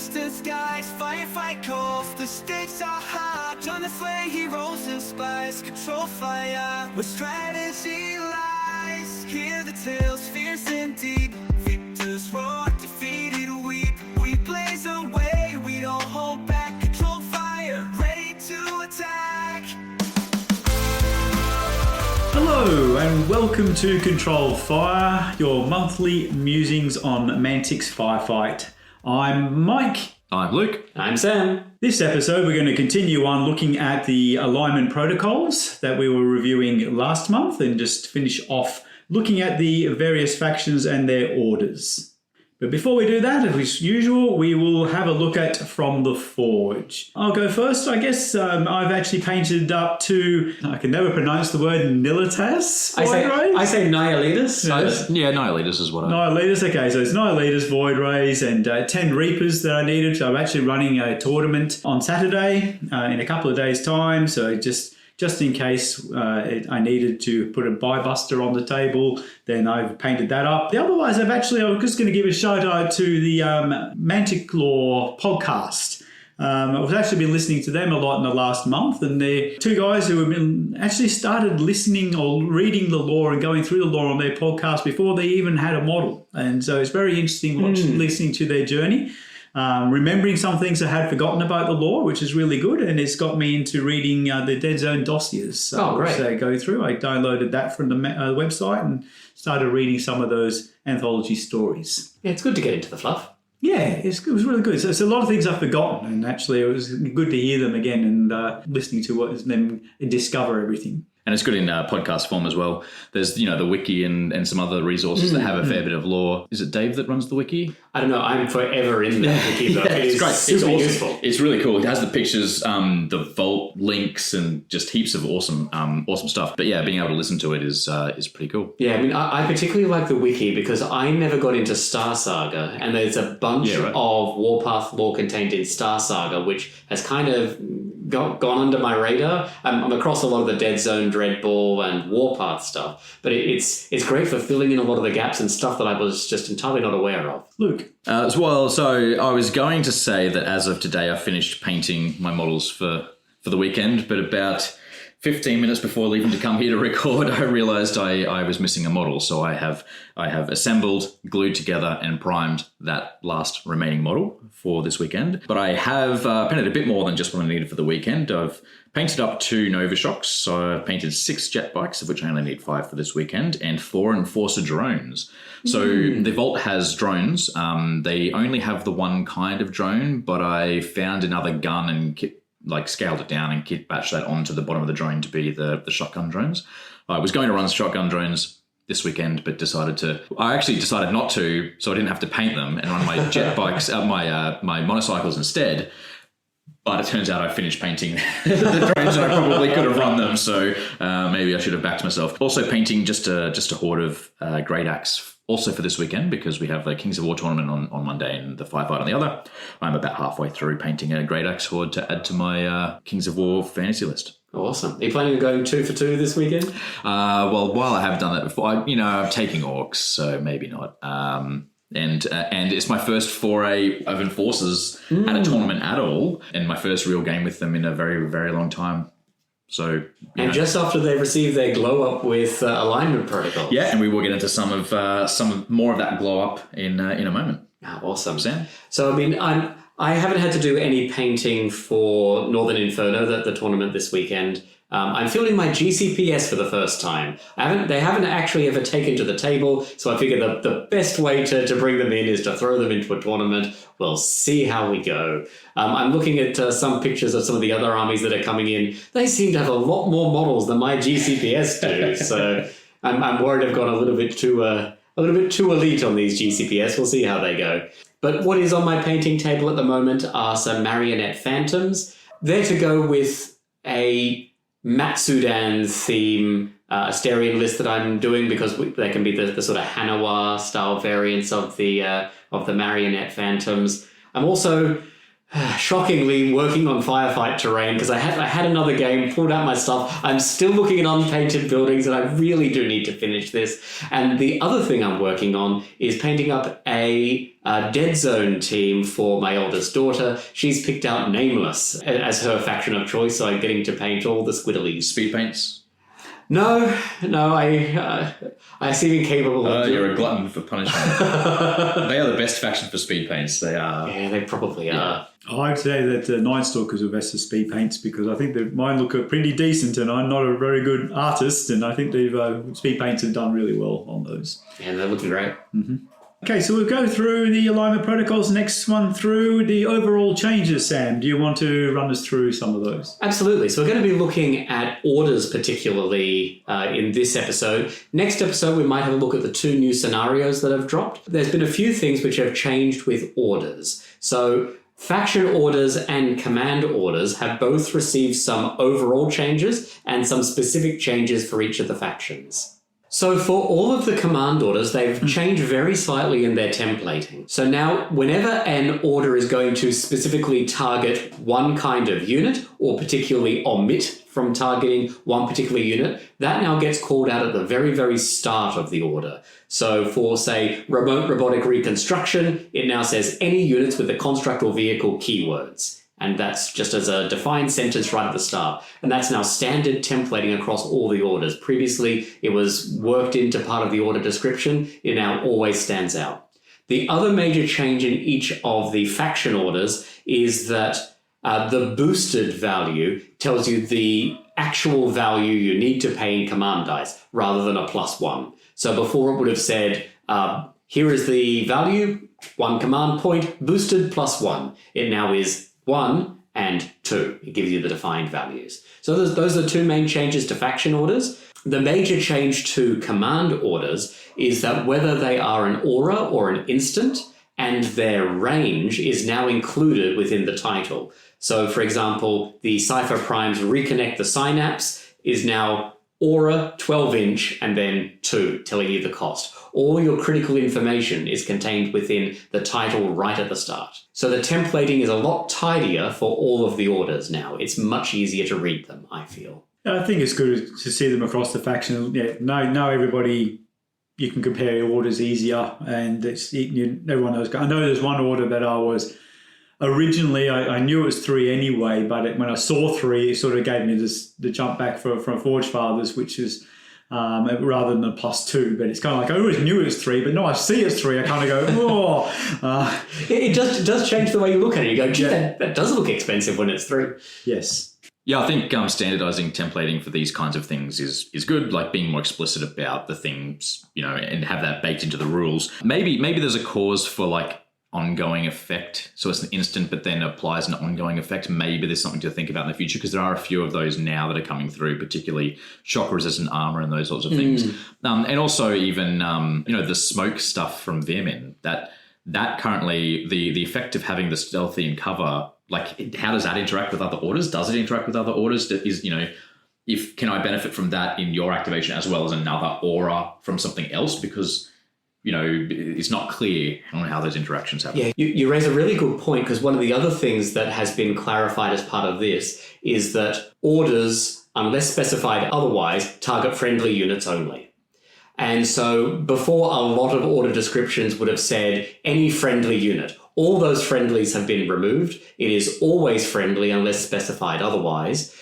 distant skies, firefight calls, the stakes are high. Turn the flame, heroes and spies, control fire, where strategy lies. Hear the tales, fierce and deep, victors roar, defeated weep. We blaze a way, we don't hold back, control fire, ready to attack. Hello and welcome to Control Fire, your monthly musings on Mantic's Firefight. I'm Mike. I'm Luke. I'm Sam. This episode we're going to continue on looking at the alignment protocols that we were reviewing last month and just finish off looking at the various factions and their orders. But before we do that, as usual, we will have a look at From the Forge. I'll go first. I guess I've actually painted up to, I can never pronounce the word, Nilitas. I say Nihilitas. Yes. Nihilitas is what I... Nihilitas, okay, so it's Nihilitas, Void Rays, and 10 Reapers that I needed. So I'm actually running a tournament on Saturday in a couple of days' time. So just in case I needed to put a buy buster on the table, then I've painted that up. Otherwise, I was just going to give a shout out to the Mantic Lore podcast. I've actually been listening to them a lot in the last month, and they're two guys who have been actually started listening or reading the lore and going through the lore on their podcast before they even had a model. And so it's very interesting listening to their journey. Remembering some things I had forgotten about the lore, which is really good, and it's got me into reading the Dead Zone dossiers. Great. Which they go through. I downloaded that from the website and started reading some of those anthology stories. Yeah, it's good to get into the fluff. Yeah, it was really good. So it's a lot of things I've forgotten, and actually it was good to hear them again and listening to them discover everything. And it's good in podcast form as well. There's, the wiki and some other resources that have a fair bit of lore. Is it Dave that runs the wiki? I don't know. I'm forever in that wiki, though. It's great. Super awesome. useful. It's really cool. It has the pictures, the vault links, and just heaps of awesome stuff. But yeah, being able to listen to it is pretty cool. Yeah, I mean, I particularly like the wiki because I never got into Star Saga, and there's a bunch of Warpath lore contained in Star Saga, which has kind of gone under my radar. I'm across a lot of the Dead Zone, Dreadball, and Warpath stuff, but it's great for filling in a lot of the gaps and stuff that I was just entirely not aware of. Luke. As well, so I was going to say that as of today, I finished painting my models for the weekend, but about 15 minutes before leaving to come here to record, I realised I was missing a model. So I have assembled, glued together, and primed that last remaining model for this weekend. But I have painted a bit more than just what I needed for the weekend. I've painted up 2 Nova Shocks. So I've painted 6 jet bikes, of which I only need 5 for this weekend, and 4 Enforcer drones. So the Vault has drones. They only have the one kind of drone, but I found another gun and scaled it down and kit batched that onto the bottom of the drone to be the shotgun drones. I was going to run shotgun drones this weekend, but I actually decided not to, so I didn't have to paint them and run my jet bikes, my motorcycles instead. But it turns out I finished painting the drones and I probably could have run them, so maybe I should have backed myself. Also painting just a horde of Great Axe also for this weekend, because we have the Kings of War tournament on Monday and the Firefight on the other. I'm about halfway through painting a Great Axe horde to add to my Kings of War fantasy list. Awesome. Are you planning on going 2 for 2 this weekend? Well, while I have done that before, I'm taking orcs, so maybe not. And it's my first foray of Enforcers at a tournament at all, and my first real game with them in a very, very long time. So, just after they've received their glow up with alignment protocols. Yeah, and we will get into some more of that glow up in a moment. Oh, awesome, Sam. So I mean, I haven't had to do any painting for Northern Inferno, the tournament this weekend. I'm fielding my GCPS for the first time. They haven't actually ever taken to the table, so I figured the best way to bring them in is to throw them into a tournament. We'll see how we go. I'm looking at some pictures of some of the other armies that are coming in. They seem to have a lot more models than my GCPS do, so I'm worried I've gone a little bit too elite on these GCPS. We'll see how they go. But what is on my painting table at the moment are some Marionette Phantoms. They're to go with a Matsudan theme Asterion list that I'm doing, because they can be the sort of Hanawa style variants of the Marionette Phantoms. I'm also shockingly working on Firefight terrain because I had another game, pulled out my stuff. I'm still looking at unpainted buildings and I really do need to finish this. And the other thing I'm working on is painting up a Dead Zone team for my eldest daughter. She's picked out Nameless as her faction of choice, so I'm getting to paint all the squiddlies. Speed paints? No, I seem incapable of doing. You're a glutton for punishment. They are the best faction for speed paints. They are. Yeah, they probably are. I'd say that Night Stalkers are best for speed paints because I think that mine look pretty decent and I'm not a very good artist and I think the speed paints have done really well on those. Yeah, they're looking great. Mm-hmm. Okay, so we'll go through the alignment protocols. Next one through the overall changes, Sam. Do you want to run us through some of those? Absolutely. So we're going to be looking at orders particularly in this episode. Next episode, we might have a look at the 2 new scenarios that have dropped. There's been a few things which have changed with orders. So faction orders and command orders have both received some overall changes and some specific changes for each of the factions. So for all of the command orders, they've changed very slightly in their templating. So now whenever an order is going to specifically target one kind of unit or particularly omit from targeting one particular unit, that now gets called out at the very, very start of the order. So for, say, remote robotic reconstruction, it now says any units with the construct or vehicle keywords. And that's just as a defined sentence right at the start. And that's now standard templating across all the orders. Previously, it was worked into part of the order description. It now always stands out. The other major change in each of the faction orders is that the boosted value tells you the actual value you need to pay in command dice rather than a +1. So before it would have said, here is the value, 1 command point, boosted +1. It now is 1 and 2. It gives you the defined values. So those are the 2 main changes to faction orders. The major change to command orders is that whether they are an aura or an instant, and their range is now included within the title. So, for example, the Cypher Prime's Reconnect the Synapse is now aura 12-inch and then 2, telling you the cost. All your critical information is contained within the title right at the start. So the templating is a lot tidier for all of the orders now. It's much easier to read them, I feel. I think it's good to see them across the faction. Yeah, know everybody. You can compare your orders easier, and everyone knows. I know there's one order that I was originally, I knew it was 3 anyway, but when I saw 3, it sort of gave me the jump back from Forge Fathers, which is rather than a +2. But it's kind of like I always knew it was 3, but no, I see it's 3. I kind of go, oh. It does change the way you look at it. You go, gee, that does look expensive when it's 3. Yes. Yeah, I think standardizing templating for these kinds of things is good, like being more explicit about the things, and have that baked into the rules. Maybe there's a cause for like ongoing effect. So it's an instant, but then applies an ongoing effect. Maybe there's something to think about in the future because there are a few of those now that are coming through, particularly shock resistant armor and those sorts of things. And also even, the smoke stuff from Veermin, that currently the effect of having the stealthy and cover, like how does that interact with other orders? Does it interact with other orders? If can I benefit from that in your activation as well as another aura from something else? Because it's not clear on how those interactions happen. Yeah, you raise a really good point because one of the other things that has been clarified as part of this is that orders, unless specified otherwise, target friendly units only. And so before, a lot of order descriptions would have said any friendly unit. All those friendlies have been removed. It is always friendly unless specified otherwise.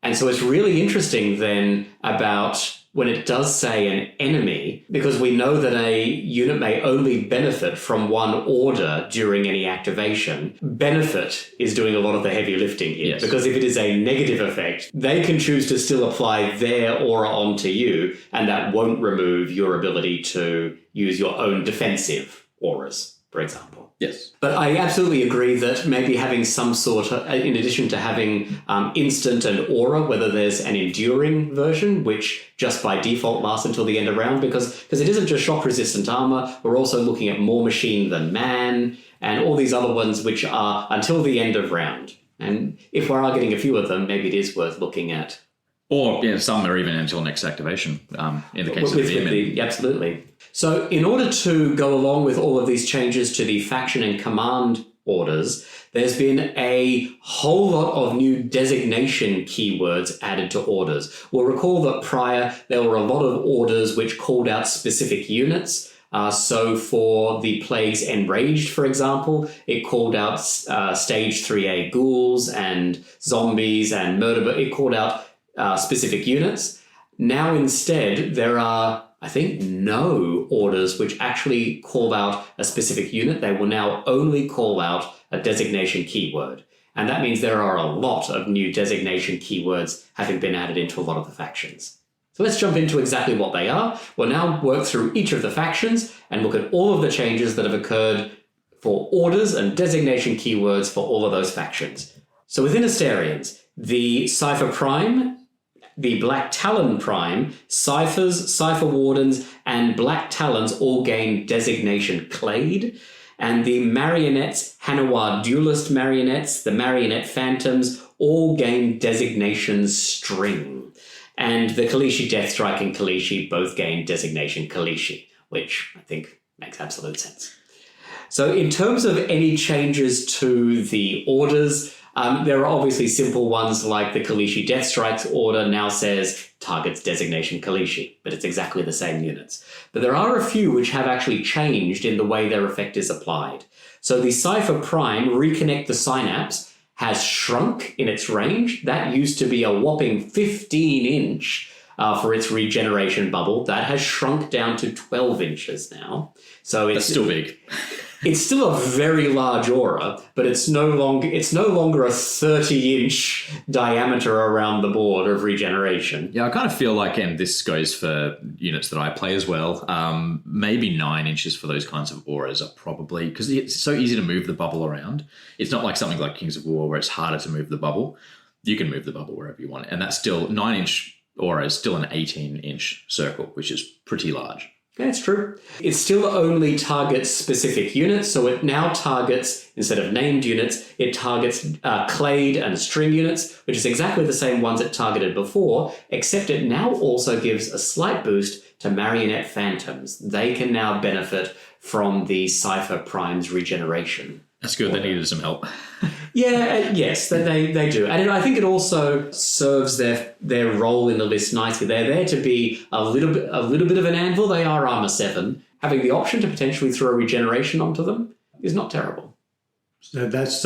And so it's really interesting then about when it does say an enemy, because we know that a unit may only benefit from one order during any activation. Benefit is doing a lot of the heavy lifting here, because if it is a negative effect, they can choose to still apply their aura onto you, and that won't remove your ability to use your own defensive auras, for example. Yes. But I absolutely agree that maybe having some sort of, in addition to having instant and aura, whether there's an enduring version, which just by default lasts until the end of round, because it isn't just shock resistant armor, we're also looking at more machine than man, and all these other ones which are until the end of round. And if we are getting a few of them, maybe it is worth looking at. Or some are even until next activation, in the case of the absolutely. So in order to go along with all of these changes to the faction and command orders, there's been a whole lot of new designation keywords added to orders. We'll recall that prior there were a lot of orders which called out specific units. So for the Plague's Enraged, for example, it called out Stage 3A ghouls and zombies and murder. It called out specific units. Now instead, there are, I think, no orders which actually call out a specific unit. They will now only call out a designation keyword. And that means there are a lot of new designation keywords having been added into a lot of the factions. So let's jump into exactly what they are. We'll now work through each of the factions and look at all of the changes that have occurred for orders and designation keywords for all of those factions. So within Asterians, the Cypher Prime, the Black Talon Prime, Cyphers, Cypher Wardens, and Black Talons all gain designation Clade. And the Marionettes, Hanawar Duelist Marionettes, the Marionette Phantoms, all gain designation String. And the Kalishi Deathstrike and Kalishi both gain designation Kalishi, which I think makes absolute sense. So in terms of any changes to the orders, there are obviously simple ones like the Kalishi Deathstrike's order now says targets designation Kalishi, but it's exactly the same units. But there are a few which have actually changed in the way their effect is applied. So the Cypher Prime, Reconnect the Synapse, has shrunk in its range. That used to be a whopping 15-inch for its regeneration bubble. That has shrunk down to 12 inches now. So it's still big. It's still a very large aura, but it's no longer a 30-inch diameter around the board of regeneration. Yeah, I kind of feel like, and this goes for units that I play as well, maybe 9 inches for those kinds of auras are probably, because it's so easy to move the bubble around. It's not like something like Kings of War where it's harder to move the bubble. You can move the bubble wherever you want. And that's still, 9-inch aura is still an 18-inch circle, which is pretty large. Yeah, it's true. It still only targets specific units, so it now targets, instead of named units, it targets clade and string units, which is exactly the same ones it targeted before, except it now also gives a slight boost to Marionette Phantoms. They can now benefit from the Cypher Prime's regeneration. That's good. They needed some help. Yes, they do. And I think it also serves their role in the list nicely. They're there to be a little bit of an anvil. They are armor 7. Having the option to potentially throw regeneration onto them is not terrible. So that's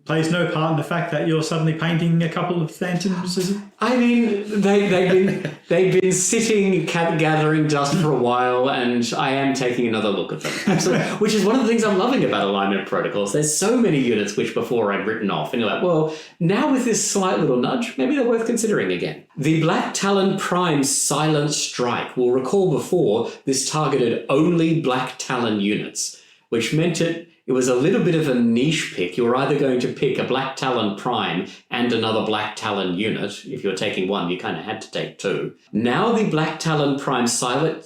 plays no part in the fact that you're suddenly painting a couple of phantoms, is it? I mean, they've been sitting gathering dust for a while, and I am taking another look at them. Absolutely. Which is one of the things I'm loving about alignment protocols. There's so many units which before I'd written off, and you're like, well, now with this slight little nudge, maybe they're worth considering again. The Black Talon Prime Silent Strike. We'll recall before this targeted only Black Talon units, which meant it was a little bit of a niche pick. You were either going to pick a Black Talon Prime and another Black Talon unit. If you were taking one, you kind of had to take two. Now the Black Talon Prime Silent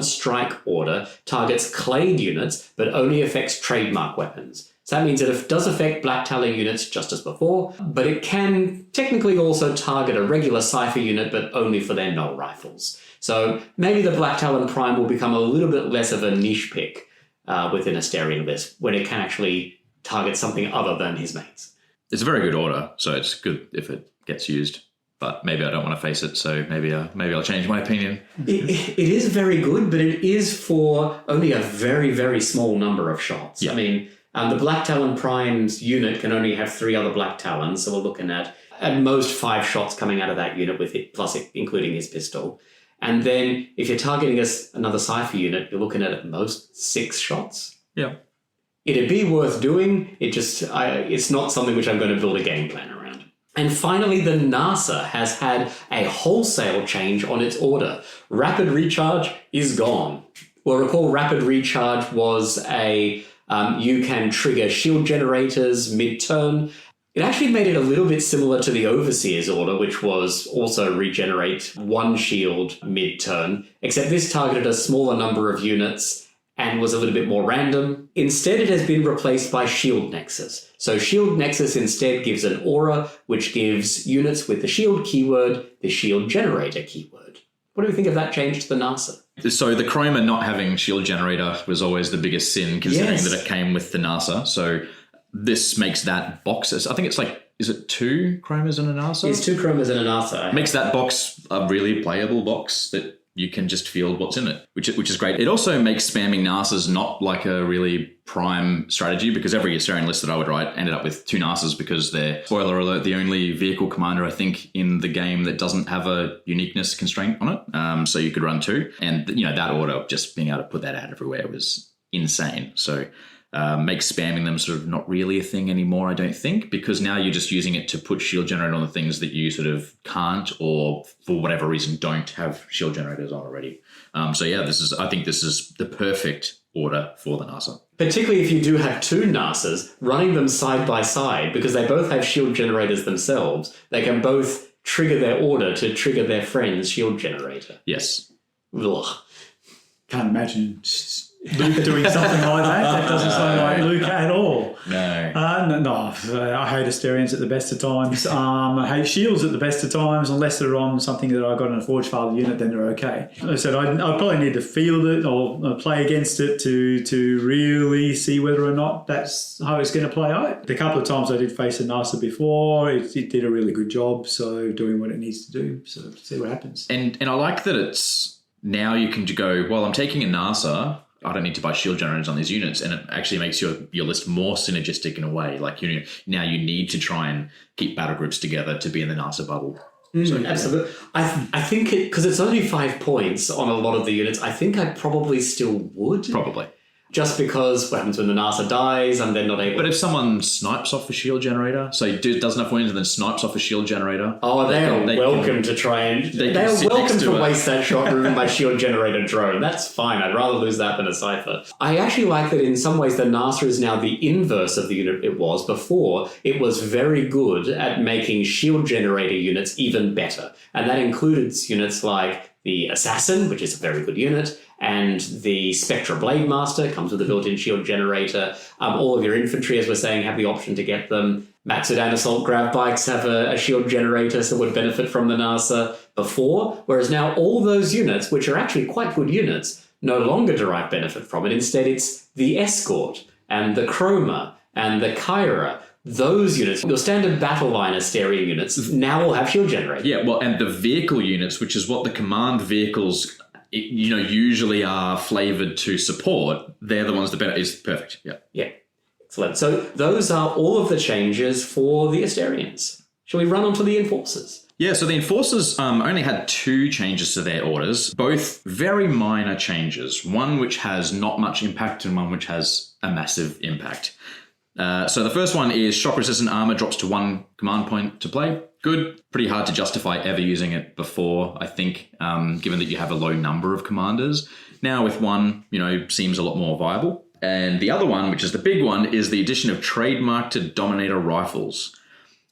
Strike order targets clade units, but only affects trademark weapons. So that means that it does affect Black Talon units just as before, but it can technically also target a regular Cypher unit, but only for their null rifles. So maybe the Black Talon Prime will become a little bit less of a niche pick within Asterian list, when it can actually target something other than his mates. It's a very good order, so it's good if it gets used. But maybe I don't want to face it, so maybe I'll change my opinion. It is very good, but it is for only a very, very small number of shots. Yeah. I mean, the Black Talon Prime's unit can only have 3 other Black Talons, so we're looking at most 5 shots coming out of that unit with it, plus including his pistol. And then if you're targeting another Cypher unit, you're looking at most 6 shots. Yeah. It'd be worth doing. It's not something which I'm going to build a game plan around. And finally, the NASA has had a wholesale change on its order. Rapid Recharge is gone. Well, recall Rapid Recharge was you can trigger shield generators mid-turn. It actually made it a little bit similar to the Overseer's order, which was also regenerate 1 shield mid-turn, except this targeted a smaller number of units and was a little bit more random. Instead, it has been replaced by Shield Nexus. So Shield Nexus instead gives an aura, which gives units with the Shield keyword the Shield Generator keyword. What do we think of that change to the NASA? So the Chroma not having Shield Generator was always the biggest sin, considering that it came with the NASA. So this makes that box, I think it's like, is it 2 Chromas and a NASA? It's 2 Chromas and a NASA. Makes that box a really playable box that you can just feel what's in it, which is great. It also makes spamming NASAs not like a really prime strategy, because every Asterion list that I would write ended up with 2 NASAs because they're, spoiler alert, the only vehicle commander, I think, in the game that doesn't have a uniqueness constraint on it. So you could run 2. And, that order, just being able to put that out everywhere was insane. So makes spamming them sort of not really a thing anymore, I don't think, because now you're just using it to put Shield Generator on the things that you sort of can't, or for whatever reason don't have Shield Generators on already. I think this is the perfect order for the NASA. Particularly if you do have 2 NASAs, running them side by side, because they both have Shield Generators themselves, they can both trigger their order to trigger their friend's Shield Generator. Yes. Ugh. Can't imagine Luke doing something like that. That doesn't sound like Luke at all. No. No, I hate Asterions at the best of times. I hate Shields at the best of times, unless they're on something that I got in a Forge Father unit, then they're okay. I said I probably need to field it or play against it to really see whether or not that's how it's going to play out. The couple of times I did face a NASA before, it did a really good job, so doing what it needs to do. So see what happens. And I like that it's, now you can go, well, I'm taking a NASA, I don't need to buy Shield Generators on these units, and it actually makes your list more synergistic in a way. Like now you need to try and keep battle groups together to be in the NASA bubble. Absolutely. I think because it's only 5 points on a lot of the units, I think I probably still would. Probably. Just because what happens when the NASA dies and they're not able... But if someone snipes off a Shield Generator, so does enough wounds and then snipes off a Shield Generator... Oh, they are welcome to try and... They are welcome to waste that shot removing my Shield Generator drone. That's fine. I'd rather lose that than a Cypher. I actually like that in some ways the NASA is now the inverse of the unit it was before. It was very good at making Shield Generator units even better. And that included units like the Assassin, which is a very good unit, and the Spectra Blade Master comes with a built-in Shield Generator. All of your infantry, as we're saying, have the option to get them. Matsudan Assault Grav Bikes have a Shield Generator, so would benefit from the NASA before, whereas now all those units, which are actually quite good units, no longer derive benefit from it. Instead, it's the Escort and the Chroma and the Kyra. Those units, your standard battle line Asterion units, now will have Shield Generator. Yeah, well, and the vehicle units, which is what the command vehicles usually are flavored to support, they're the ones that benefit. Is perfect. Yeah. Excellent. So those are all of the changes for the Asterions. Shall we run on to the Enforcers? Yeah, so the Enforcers only had 2 changes to their orders, both very minor changes, one which has not much impact and one which has a massive impact. So the first one is shock resistant armor drops to 1 command point to play. Good. Pretty hard to justify ever using it before, I think, given that you have a low number of commanders. Now with 1, seems a lot more viable. And the other one, which is the big one, is the addition of trademarked Dominator rifles.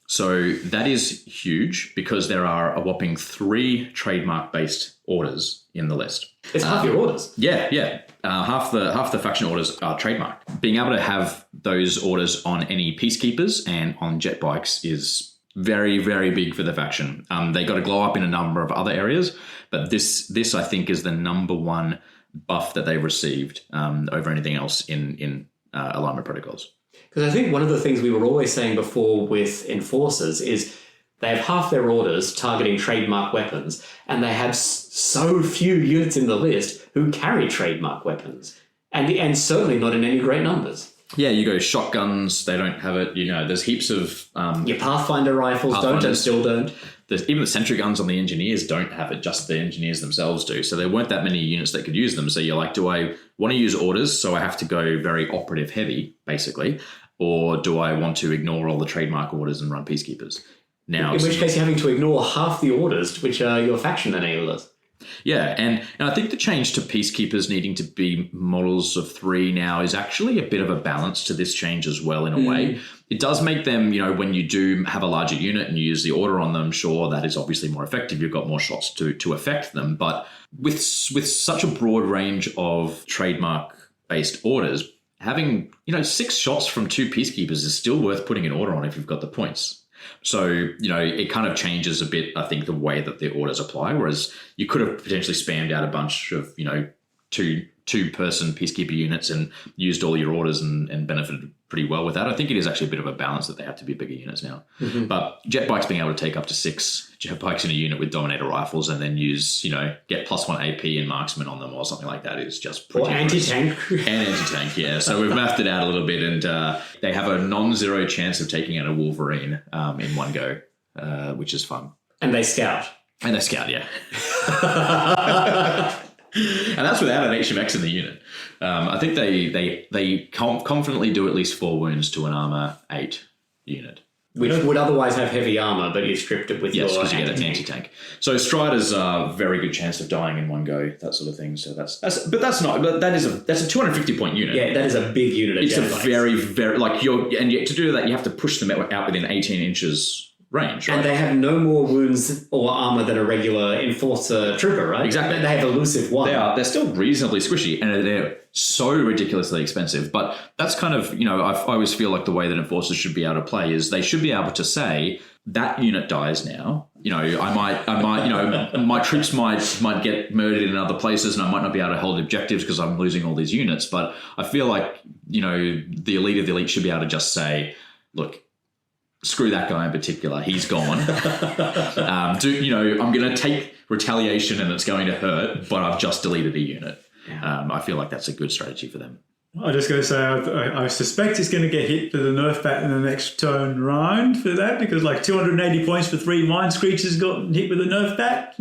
So that is huge because there are a whopping 3 trademark-based orders in the list. It's half your orders. Yeah. Half the faction orders are trademarked. Being able to have those orders on any Peacekeepers and on jet bikes is very, very big for the faction. They got to glow up in a number of other areas, but this I think is the number 1 buff that they've received over anything else in alignment protocols. Because I think one of the things we were always saying before with Enforcers is they have half their orders targeting trademark weapons, and they have so few units in the list who carry trademark weapons, and certainly not in any great numbers. Yeah, you go shotguns, they don't have it. There's heaps of... your Pathfinder rifles don't and still don't. Even the sentry guns on the engineers don't have it, just the engineers themselves do. So there weren't that many units that could use them. So you're like, do I want to use orders, so I have to go very operative heavy, basically? Or do I want to ignore all the trademark orders and run Peacekeepers? Now, in which case you're having to ignore half the orders, which are your faction enablers. Yeah, and I think the change to Peacekeepers needing to be models of 3 now is actually a bit of a balance to this change as well, in a way. It does make them, when you do have a larger unit and you use the order on them, sure, that is obviously more effective. You've got more shots to affect them. But with such a broad range of trademark based orders, having 6 shots from 2 peacekeepers is still worth putting an order on if you've got the points. So, it kind of changes a bit, I think, the way that the orders apply, whereas you could have potentially spammed out a bunch of, two-person peacekeeper units and used all your orders and benefited pretty well with that. I think it is actually a bit of a balance that they have to be bigger units now. Mm-hmm. But jet bikes being able to take up to 6 jet bikes in a unit with Dominator rifles and then use, get +1 AP and marksman on them or something like that is just pretty Or anti-tank. And anti-tank, yeah. So we've mathed it out a little bit, and they have a non-zero chance of taking out a Wolverine in one go, which is fun. And they scout. Yeah. And that's without an HMX in the unit. I think they confidently do at least 4 wounds to an armor 8 unit. Which would otherwise have heavy armor, but you stripped it with your because you get an anti-tank. So Striders are very good chance of dying in one go, that sort of thing. So that's a 250 point unit. Yeah, that is a big unit. It's a very, very and yet to do that you have to push them out within 18 inches range, right? And they have no more wounds or armor than a regular Enforcer trooper, right? Exactly. They have elusive 1. They're still reasonably squishy, and they're so ridiculously expensive. But that's kind of, I always feel like the way that Enforcers should be able to play is they should be able to say, that unit dies now. I might, my troops might get murdered in other places, and I might not be able to hold objectives because I'm losing all these units. But I feel like, the elite of the elite should be able to just say, look, screw that guy in particular. He's gone. I'm going to take retaliation and it's going to hurt, but I've just deleted a unit. Yeah. I feel like that's a good strategy for them. I'm just going to say I suspect it's going to get hit with a nerf bat in the next turn round for that, because 280 points for 3 Mind Screechers got hit with a nerf bat,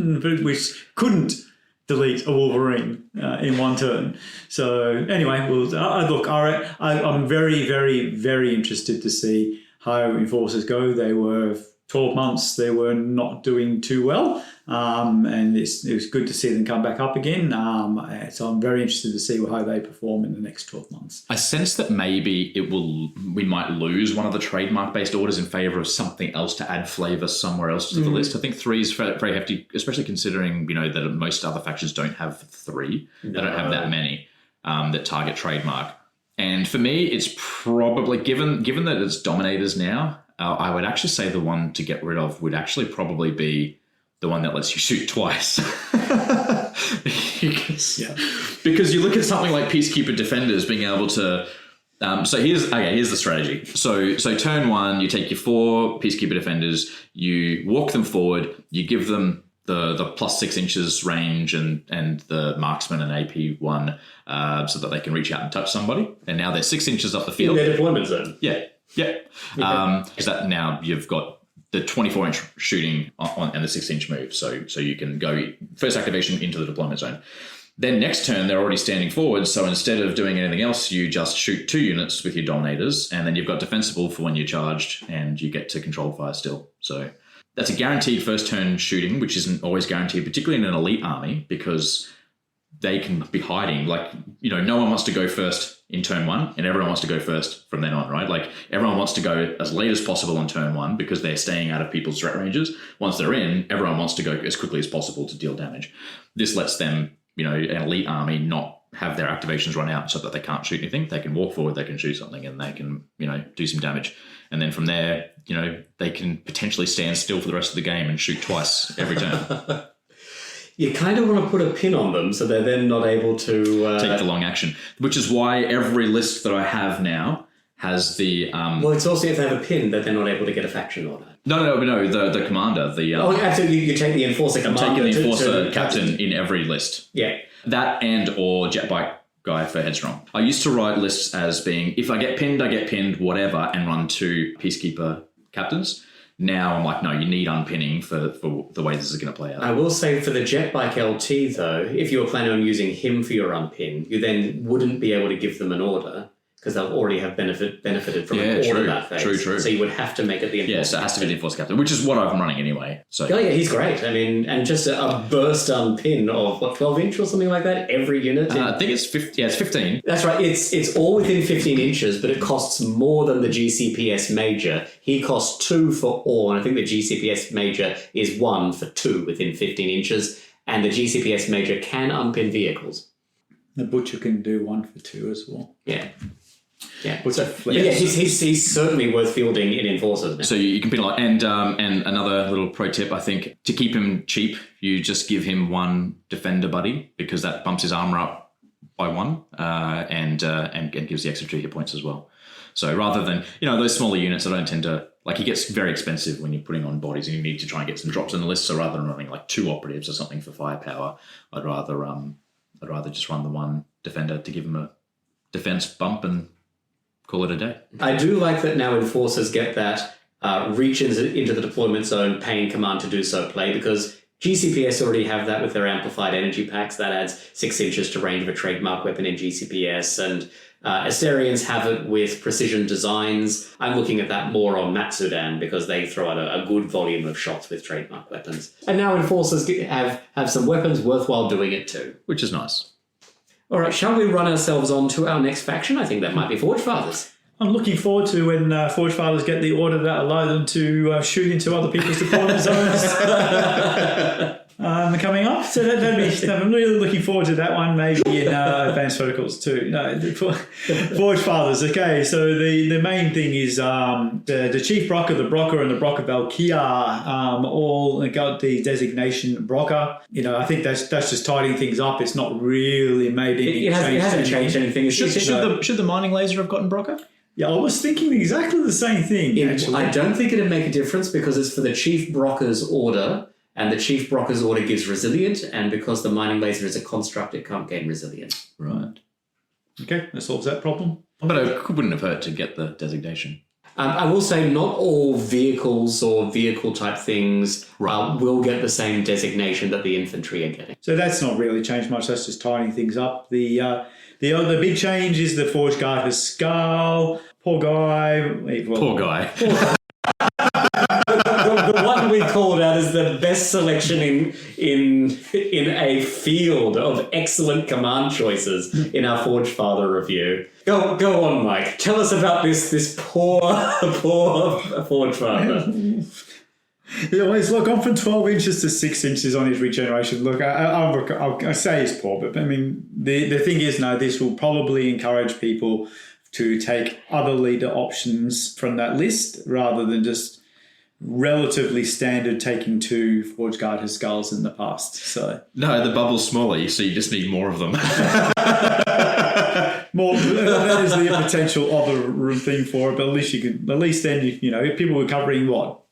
which couldn't delete a Wolverine in one turn. So anyway, I'm very, very, very interested to see how Enforcers go. They were 12 months, they were not doing too well, and it was good to see them come back up again. So I'm very interested to see how they perform in the next 12 months. I sense that maybe we might lose one of the trademark-based orders in favour of something else to add flavour somewhere else to the list. I think 3 is very hefty, especially considering that most other factions don't have 3. They don't have that many that target trademark. And for me, it's probably, given that it's Dominators now, I would actually say the one to get rid of would actually probably be the one that lets you shoot twice. Because you look at something like Peacekeeper Defenders being able to... So here's the strategy. So turn 1, you take your 4 Peacekeeper Defenders, you walk them forward, you give them the +6 inches range and the marksman and AP 1 so that they can reach out and touch somebody. And now they're 6 inches off the field. In their deployment zone. Yeah. Is that now you've got the 24-inch shooting and the 6-inch move. So you can go first activation into the deployment zone. Then next turn, they're already standing forward. So instead of doing anything else, you just shoot 2 units with your Dominators, and then you've got defensible for when you're charged, and you get to control fire still. So that's a guaranteed first turn shooting, which isn't always guaranteed, particularly in an elite army, because they can be hiding. No one wants to go first in turn 1, and everyone wants to go first from then on, right? Everyone wants to go as late as possible on turn 1 because they're staying out of people's threat ranges. Once they're in, everyone wants to go as quickly as possible to deal damage. This lets them, an elite army not have their activations run out so that they can't shoot anything. They can walk forward, they can shoot something, and they can, do some damage. And then from there, they can potentially stand still for the rest of the game and shoot twice every turn. You kind of want to put a pin on them so they're then not able to... take the long action, which is why every list that I have now has the... Well, it's also if they have a pin that they're not able to get a faction order. No, the commander. Absolutely, you take the Enforcer commander. I'm taking the Enforcer captain in every list. Yeah. That and or jet bike guy for Headstrong. I used to write lists as being, if I get pinned, whatever, and run 2 Peacekeeper captains. Now I'm like, no, you need unpinning for the way this is going to play out. I will say for the jet bike LT, though, if you were planning on using him for your unpin, you then wouldn't be able to give them an order because they'll already have benefited from an order that phase. True. So you would have to make it the Enforcer. Yeah, so it has to be the Enforcer captain, which is what I'm running anyway. So yeah, he's great. I mean, and just a burst unpin of 12-inch or something like that every unit. I think it's 50. Yeah, it's 15. That's right. It's all within 15 inches, but it costs more than the GCPS Major. He costs 2 for all, and I think the GCPS Major is 1 for 2 within 15 inches, and the GCPS Major can unpin vehicles. The butcher can do 1 for 2 as well. Yeah. Yeah. Butcher flex. Yeah, he's certainly worth fielding in Enforcers now. So you can pin a lot. And another little pro tip, I think, to keep him cheap, you just give him 1 defender buddy, because that bumps his armor up by 1 and gives the extra 2 hit points as well. So rather than, those smaller units, I don't tend to, he gets very expensive when you're putting on bodies and you need to try and get some drops in the list. So rather than running 2 operatives or something for firepower, I'd rather just run the 1 defender to give him a defense bump and call it a day. I do like that now Enforcers get that reach into the deployment zone, paying command to do so play, because GCPS already have that with their amplified energy packs. That adds 6 inches to range of a trademark weapon in GCPS, and Asterians have it with precision designs. I'm looking at that more on Matsudan because they throw out a good volume of shots with trademark weapons. And now Enforcers have some weapons worthwhile doing it too. Which is nice. All right, shall we run ourselves on to our next faction? I think that might be Forge Fathers. I'm looking forward to when Forge Fathers get the order that allow them to shoot into other people's deployment zones coming up. So I'm really looking forward to that one, maybe in Advanced Protocols too. No, Forge Fathers. Okay, so the main thing is the Chief Brocker, the Brocker, and the Brocker Valkyr all got the designation Brocker. I think that's just tidying things up. It's not really made any change. It hasn't changed anything. Should the mining laser have gotten Brocker? Yeah, I was thinking exactly the same thing, actually. I don't think it'd make a difference because it's for the Chief Brocker's order, and the Chief Brocker's order gives Resilient, and because the mining laser is a construct, it can't gain Resilient. Right. Okay, that solves that problem. But it wouldn't have hurt to get the designation. I will say not all vehicles or vehicle-type things will get the same designation that the infantry are getting. So that's not really changed much. That's just tidying things up. The big change is the Forge Garter's skull. Poor guy. Poor guy. The one we called out as the best selection in a field of excellent command choices in our Forge Father review. Go on, Mike. Tell us about this poor Forge Father. Yeah, he's gone from 12 inches to 6 inches on his regeneration. Look, I say he's poor, but I mean, the thing is, no, this will probably encourage people to take other leader options from that list rather than just relatively standard taking 2 Forge Garter skulls in the past. So no, the bubble's smaller, so you just need more of them. More that is the potential other thing for it, but at least then people were covering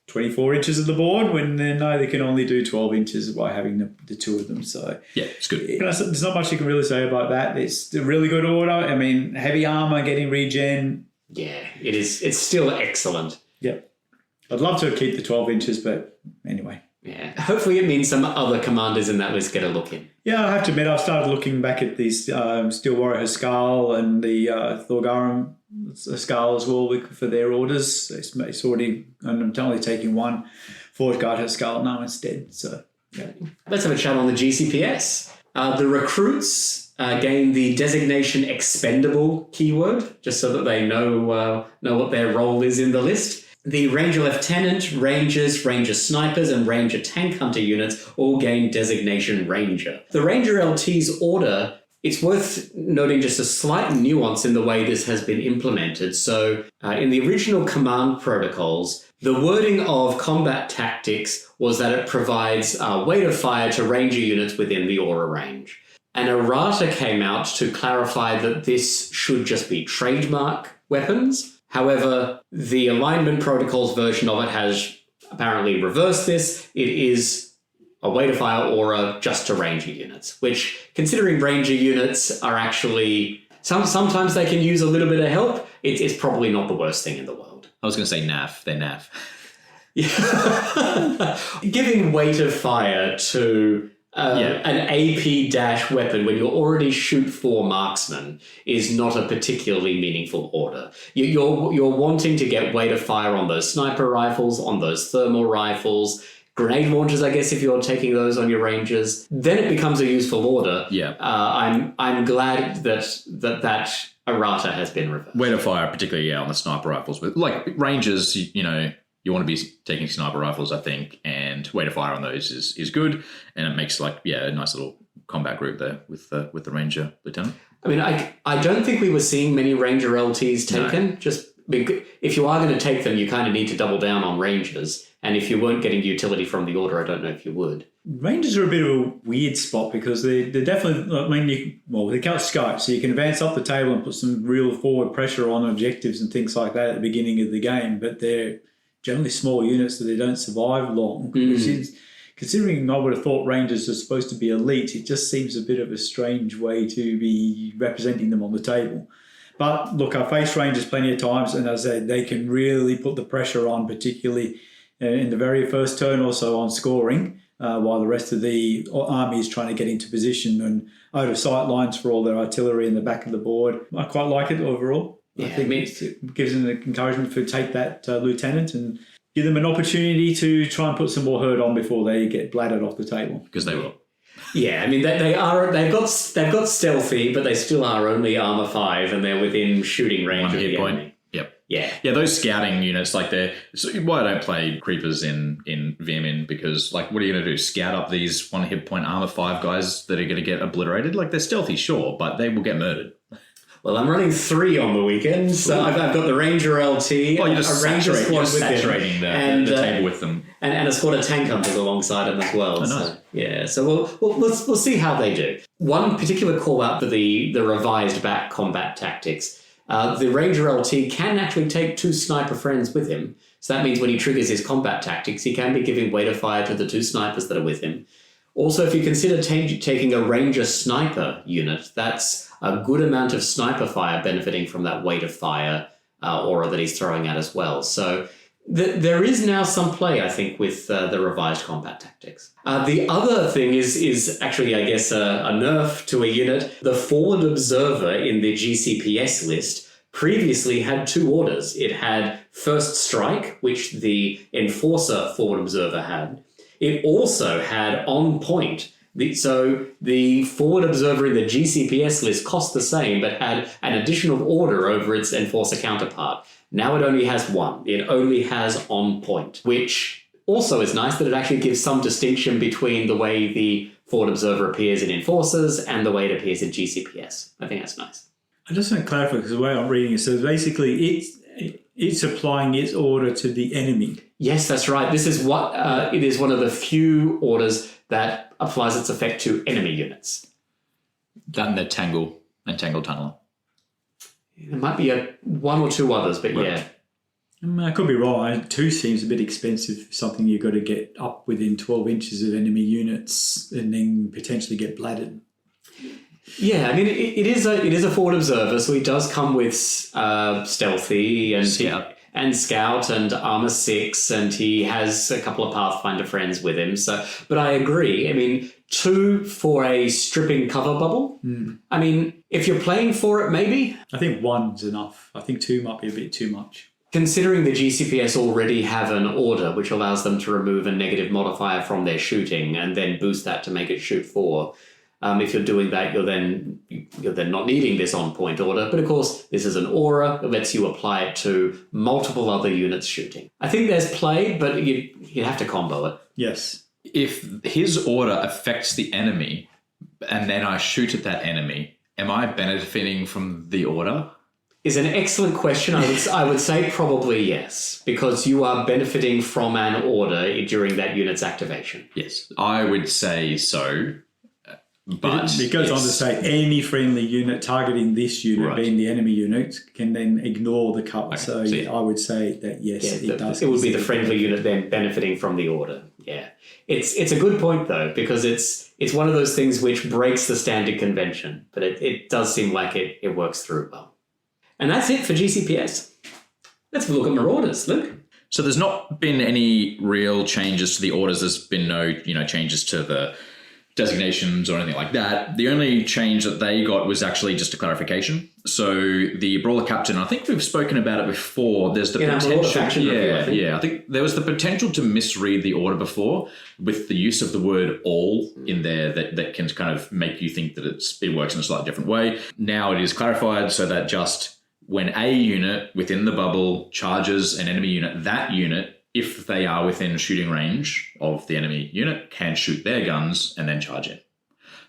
24 inches of the board when they can only do 12 inches by having the 2 of them. So yeah, it's good. There's not much you can really say about that. It's a really good order. I mean, heavy armor, getting regen. Yeah, it is. It's still excellent. Yep. I'd love to keep the 12 inches, but anyway. Yeah. Hopefully it means some other commanders in that list get a look in. Yeah, I have to admit, I've started looking back at these Steel Warrior Skull and the Thorgarum Skull as well for their orders. It's already, and I'm only taking 1 Forge Garter Skull now instead. So, yeah. Let's have a chat on the GCPS. The recruits gain the designation expendable keyword, just so that they know what their role is in the list. The Ranger Lieutenant, Rangers, Ranger Snipers, and Ranger Tank Hunter units all gain designation Ranger. The Ranger LT's order, it's worth noting just a slight nuance in the way this has been implemented. So in the original command protocols, the wording of combat tactics was that it provides weight of fire to Ranger units within the aura range. An errata came out to clarify that this should just be trademark weapons. However, the alignment protocols version of it has apparently reversed this. It is a weight of fire aura just to Ranger units, which, considering Ranger units are actually... Sometimes they can use a little bit of help. It's probably not the worst thing in the world. I was going to say NAF. They're NAF. Yeah. Giving weight of fire to... an AP- weapon when you already shoot 4 marksmen is not a particularly meaningful order. You're wanting to get weight of fire on those sniper rifles, on those thermal rifles, grenade launchers, I guess, if you're taking those on your rangers. Then it becomes a useful order. Yeah. I'm glad that errata has been reversed. Weight of fire, particularly on the sniper rifles, but rangers, you want to be taking sniper rifles, I think, and weight of fire on those is good, and it makes a nice little combat group there with the Ranger Lieutenant. I mean, I don't think we were seeing many Ranger LTs taken. No. Just because if you are going to take them, you kind of need to double down on Rangers. And if you weren't getting utility from the order, I don't know if you would. Rangers are a bit of a weird spot because they're definitely, they can't scope, so you can advance up the table and put some real forward pressure on objectives and things like that at the beginning of the game, but they're generally small units that they don't survive long, which is, considering I would have thought Rangers are supposed to be elite, it just seems a bit of a strange way to be representing them on the table. But look, I've faced Rangers plenty of times, and as I said, they can really put the pressure on, particularly in the very first turn or so on scoring, while the rest of the army is trying to get into position and out of sight lines for all their artillery in the back of the board. I quite like it overall. Yeah, I think it gives them the encouragement to take that lieutenant and give them an opportunity to try and put some more hurt on before they get bladdered off the table. Because they will. Yeah, I mean they've got stealthy, but they still are only armor 5, and they're within shooting range of the enemy. Yep. Yeah. Yeah, those scouting units, like why I don't play creepers in Vermin, because like what are you going to do? Scout up these 1 hit point armor 5 guys that are going to get obliterated? Like they're stealthy, sure, but they will get murdered. Well, I'm running 3 on the weekend, so I've got the Ranger LT, you're a Ranger squad with saturating the table with them, and a squad of tank hunters alongside them as well. Oh, nice. So, yeah, so we'll see how they do. One particular call out for the revised back combat tactics. The Ranger LT can actually take 2 sniper friends with him, so that means when he triggers his combat tactics, he can be giving weight of fire to the 2 snipers that are with him. Also, if you consider taking a Ranger sniper unit, that's a good amount of sniper fire benefiting from that weight of fire aura that he's throwing at as well. So there is now some play, I think, with the revised combat tactics. The other thing is actually, I guess, a nerf to a unit. The forward observer in the GCPS list previously had 2 orders. It had First Strike, which the Enforcer forward observer had. It also had On Point. So the forward observer in the GCPS list cost the same, but had an additional order over its Enforcer counterpart. Now it only has 1. It only has On Point, which also is nice that it actually gives some distinction between the way the forward observer appears in Enforcers and the way it appears in GCPS. I think that's nice. I just want to clarify, because the way I'm reading it, so basically it's applying its order to the enemy. Yes, that's right. This is it is one of the few orders that applies its effect to enemy units. That and the Tangle and Tangle Tunneler. There might be 1 or 2 others, but yeah. I could be wrong. 2 seems a bit expensive, something you've got to get up within 12 inches of enemy units and then potentially get bladdered. Yeah, I mean, it is a forward observer, so he does come with stealthy and scout and armor 6, and he has a couple of Pathfinder friends with him. So, but I agree. I mean, 2 for a stripping cover bubble. I mean, if you're playing for it, maybe. I think 1's enough. I think 2 might be a bit too much. Considering the GCPS already have an order which allows them to remove a negative modifier from their shooting and then boost that to make it shoot 4. If you're doing that, you're then not needing this on-point order. But of course, this is an aura that lets you apply it to multiple other units shooting. I think there's play, but you have to combo it. Yes. If his order affects the enemy and then I shoot at that enemy, am I benefiting from the order? Is an excellent question. I would say probably yes, because you are benefiting from an order during that unit's activation. Yes, I would say so. But it goes on to say any friendly unit targeting this unit, being the enemy unit, can then ignore the cover. Okay, so I would say that yes, it does. It would be the friendly unit then benefiting from the order. Yeah, it's a good point though, because it's one of those things which breaks the standard convention, but it does seem like it works through well. And that's it for GCPS. Let's have a look at Marauders, Luke. So there's not been any real changes to the orders. There's been no changes to the designations or anything like that. The only change that they got was actually just a clarification. So the Brawler Captain, I think we've spoken about it before. There's the potential. I think there was the potential to misread the order before with the use of the word all in there that can kind of make you think that it works in a slightly different way. Now it is clarified so that just when a unit within the bubble charges an enemy unit, that unit, if they are within shooting range of the enemy unit, can shoot their guns and then charge in.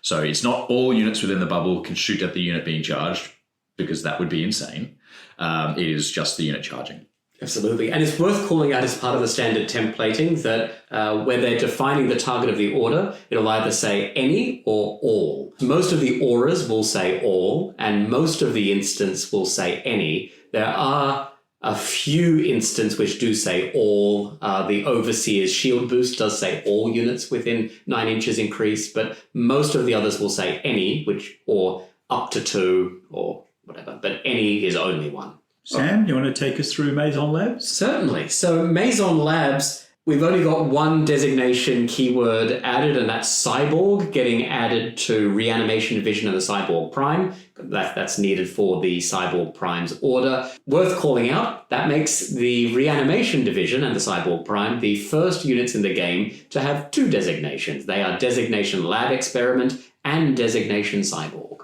So it's not all units within the bubble can shoot at the unit being charged, because that would be insane. It is just the unit charging. Absolutely. And it's worth calling out as part of the standard templating that where they're defining the target of the order, it'll either say any or all. Most of the auras will say all, and most of the instants will say any. There are a few instances which do say all. The Overseer's shield boost does say all units within 9 inches increase, but most of the others will say any, or up to 2 or whatever. But any is only 1. Sam, you want to take us through Maison Labs? Certainly. So Maison Labs, we've only got one designation keyword added, and that's Cyborg, getting added to Reanimation Division and the Cyborg Prime. That's needed for the Cyborg Prime's order. Worth calling out, that makes the Reanimation Division and the Cyborg Prime the first units in the game to have 2 designations. They are Designation Lab Experiment and Designation Cyborg.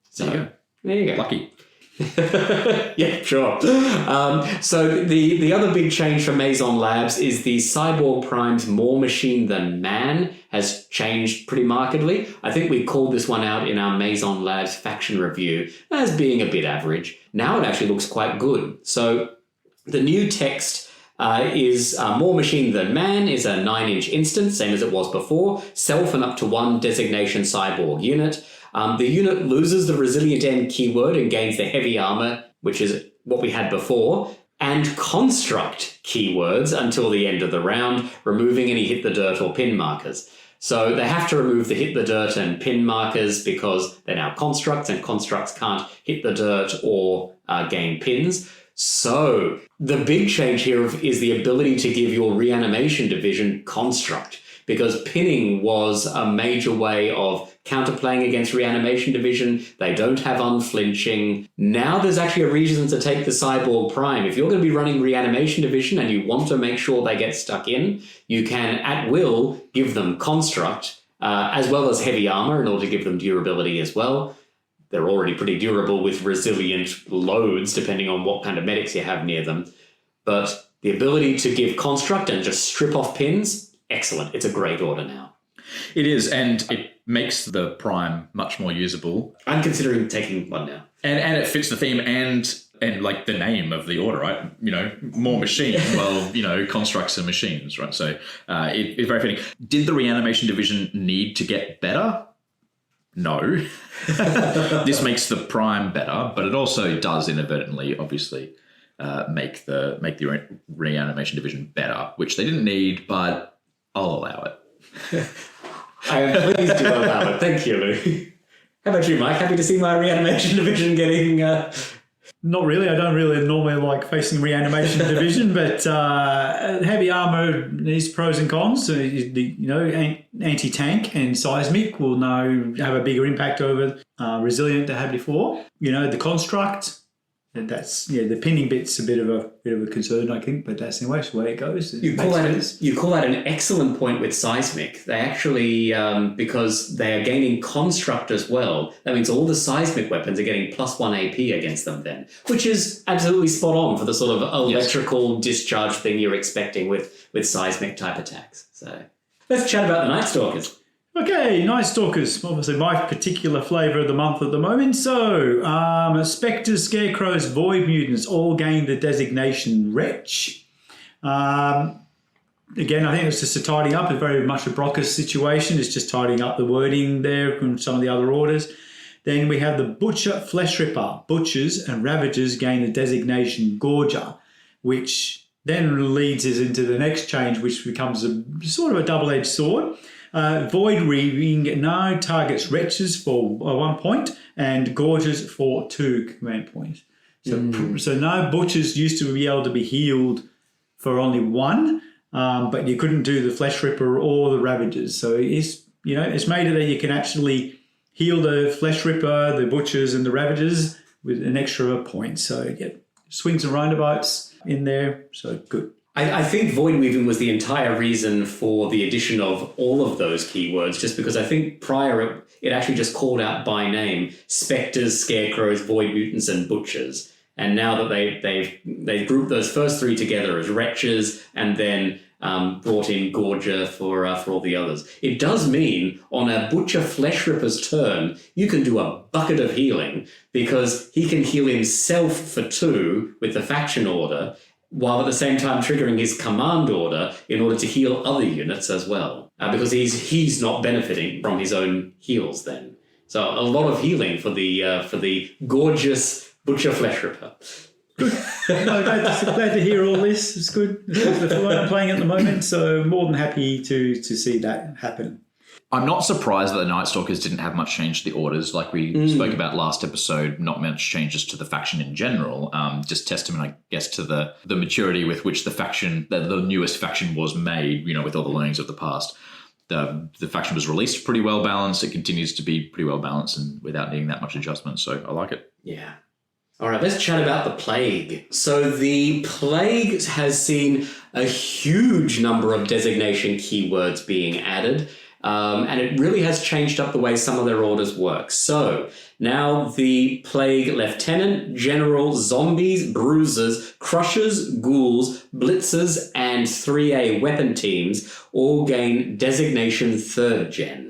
So there you go. Lucky. Yeah, sure. So the other big change for Maison Labs is the Cyborg Prime's More Machine Than Man has changed pretty markedly. I think we called this one out in our Maison Labs faction review as being a bit average. Now it actually looks quite good. So the new text is More Machine Than Man is a 9-inch instance, same as it was before. Self and up to 1 designation cyborg unit. The unit loses the Resilient End keyword and gains the Heavy Armor, which is what we had before, and Construct keywords until the end of the round, removing any Hit the Dirt or pin markers. So they have to remove the Hit the Dirt and pin markers because they're now constructs, and constructs can't hit the dirt or gain pins. So the big change here is the ability to give your Reanimation Division Construct, because pinning was a major way of counterplaying against Reanimation Division. They don't have unflinching. Now there's actually a reason to take the Cyborg Prime. If you're going to be running Reanimation Division and you want to make sure they get stuck in, you can, at will, give them Construct, as well as Heavy Armor in order to give them durability as well. They're already pretty durable with resilient loads, depending on what kind of medics you have near them. But the ability to give Construct and just strip off pins, excellent. It's a great order now. It is, and it makes the Prime much more usable. I'm considering taking one now. And it fits the theme and like the name of the order, right? You know, more machine. Well, you know, constructs and machines, right? So it's very fitting. Did the Reanimation Division need to get better? No. This makes the Prime better, but it also does inadvertently, obviously, make the Reanimation Division better, which they didn't need, but I'll allow it. I am pleased to allow it. Thank you, Lou. How about you, Mike? Happy to see my Reanimation Division getting... Not really. I don't really normally like facing Reanimation Division, but Heavy Armor needs pros and cons. So, anti-tank and seismic will now have a bigger impact over Resilient to have before. You know, the construct, and that's the pinning bit's a bit of a concern, I think, but that's the way it goes. You call that an excellent point with seismic. They actually, because they are gaining construct as well, that means all the seismic weapons are getting +1 AP against them then, which is absolutely spot on for the sort of electrical discharge thing you're expecting with seismic type attacks. So let's chat about the Night Stalkers. Okay, Night Stalkers, obviously my particular flavour of the month at the moment. So, Spectres, Scarecrows, Void Mutants all gain the designation Wretch. Again, I think it's just a tidying up. It's very much a Brockus situation. It's just tidying up the wording there from some of the other orders. Then we have the Butcher, Flesh Ripper. Butchers and Ravagers gain the designation Gorger, which then leads us into the next change, which becomes a sort of a double-edged sword. Void Reaving now targets Wretches for 1 point and Gorgers for 2 command points. So now Butchers used to be able to be healed for only 1, but you couldn't do the Flesh Ripper or the Ravagers. So it's made it that you can actually heal the Flesh Ripper, the Butchers, and the Ravagers with an extra point. So swings and roundabouts in there. So good. I think Void Weaving was the entire reason for the addition of all of those keywords, just because I think prior it actually just called out by name Spectres, Scarecrows, Void Mutants, and Butchers. And now that they've grouped those first 3 together as Wretches, and then brought in Gorger for all the others. It does mean on a Butcher Flesh Ripper's turn, you can do a bucket of healing because he can heal himself for 2 with the faction order, while at the same time triggering his command order in order to heal other units as well. Because he's not benefiting from his own heals then. So a lot of healing for the gorgeous Butcher Flesh Ripper. Good. Glad to hear all this. It's good. It's the one I'm playing at the moment, so more than happy to see that happen. I'm not surprised that the Night Stalkers didn't have much change to the orders. Like we spoke about last episode, not much changes to the faction in general. Just testament, I guess, to the maturity with which the newest faction was made, with all the learnings of the past. The faction was released pretty well balanced. It continues to be pretty well balanced and without needing that much adjustment. So I like it. Yeah. All right, let's chat about the Plague. So the Plague has seen a huge number of designation keywords being added, and it really has changed up the way some of their orders work. So now the Plague Lieutenant, General, Zombies, Bruisers, Crushers, Ghouls, Blitzers, and 3A weapon teams all gain designation 3rd gen.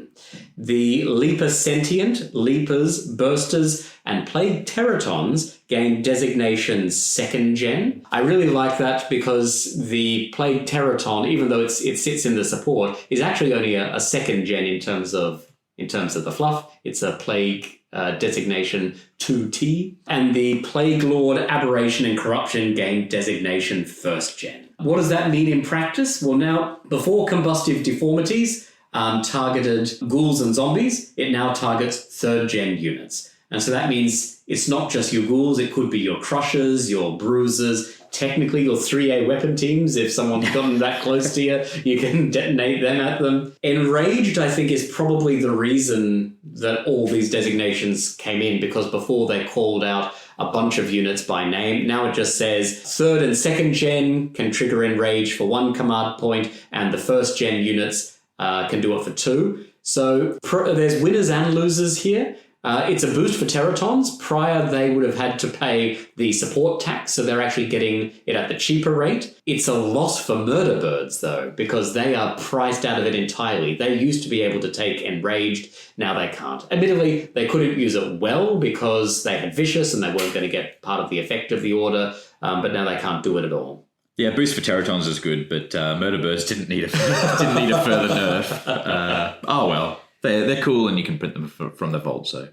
The Leaper Sentient, Leapers, Bursters, and Plague Teratons gain designation 2nd gen. I really like that because the Plague Teraton, even though it sits in the support, is actually only a 2nd gen in terms of the fluff. It's a Plague designation 2T. And the Plague Lord, Aberration, and Corruption gain designation 1st gen. What does that mean in practice? Well, now, before Combustive Deformities targeted ghouls and zombies, it now targets 3rd gen units. And so that means it's not just your ghouls, it could be your crushers, your bruisers, technically your 3A weapon teams. If someone's gotten that close to you, you can detonate them at them. Enraged, I think, is probably the reason that all these designations came in, because before they called out a bunch of units by name. Now it just says 3rd and 2nd gen can trigger Enrage for 1 command point, and the 1st gen units can do it for 2. So there's winners and losers here. It's a boost for Teratons. Prior, they would have had to pay the support tax, so they're actually getting it at the cheaper rate. It's a loss for Murder Birds, though, because they are priced out of it entirely. They used to be able to take Enraged, now they can't. Admittedly, they couldn't use it well because they had Vicious and they weren't going to get part of the effect of the order, but now they can't do it at all. Yeah, boost for Teratons is good, but Murder Birds didn't need a further nerf. Oh well, they're cool, and you can print them from the vault. So,